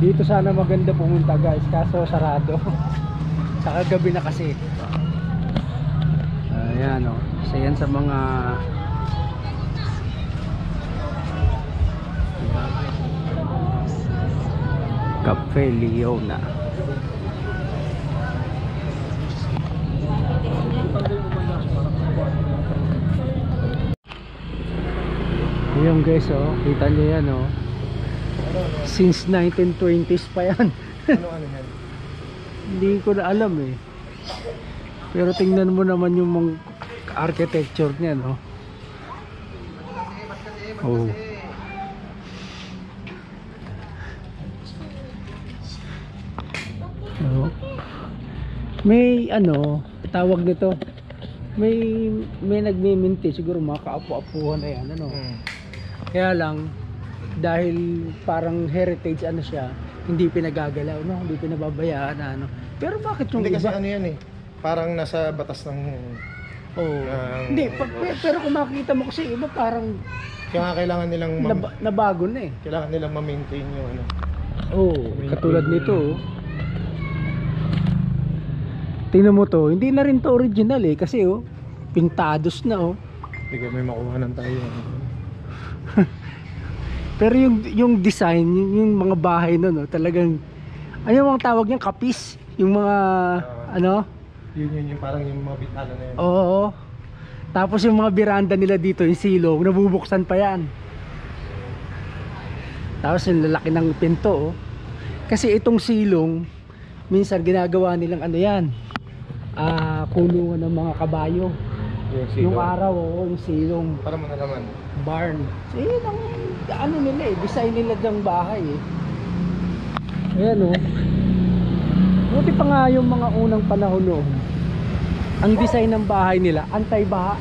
Dito sana maganda pumunta guys, kaso sarado. Sa kagabi na kasi. Ayan o. Isa yan sa mga Cafe Leona. Ayan guys oh, kita nyo yan oh. Since 1920s pa yan. Ano yan? Hindi ko na alam eh. Pero tingnan mo naman yung mga architecture niya no. Oh. Oh. May ano, tawag nito. May nagme-maintain siguro mga kaapu-apuhan na yan ano. Kaya lang dahil parang heritage ano siya, hindi pinagagalaw no, hindi pinababayaan na ano. Pero bakit yung Hindi kasi iba? ano yan eh. Parang nasa batas ng Hindi, pero kung makikita mo kasi iba parang kaya nga kailangan nilang nabago na eh. kailangan nilang ma-maintain yung ano. Katulad nito. Tingnan mo to, hindi na rin to original eh kasi pintados na Hindi ko may makuha ng tayo. Pero yung design, yung mga bahay no, talagang ano ang tawag niyan, kapis, yung mga ano? Yun parang yung mga bitala na yan. Oo. Tapos yung mga biranda nila dito, yung silong, nabubuksan pa yan. Tapos yung lalaki ng pinto Kasi itong silong, minsan ginagawa nilang ano yan, kulungan ng mga kabayo. Yung araw, yung silong. Para mo na naman. Barn. So yun ang ano nila design nila ng bahay Ayan buti pa nga yung mga unang panahon noon. Ang design ng bahay nila, anti-baha.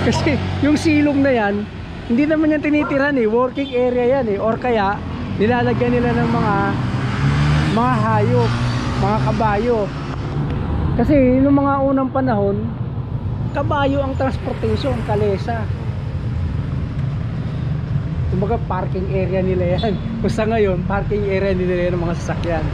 Kasi yung silong na yan, hindi naman yan tinitiran working area yan or kaya nilalagyan nila ng mga hayop, mga kabayo. Kasi yung mga unang panahon, kabayo ang transportation, kalesa. Kumbaga parking area nila yan. Kung sa ngayon, parking area nila yan ng mga sasakyan.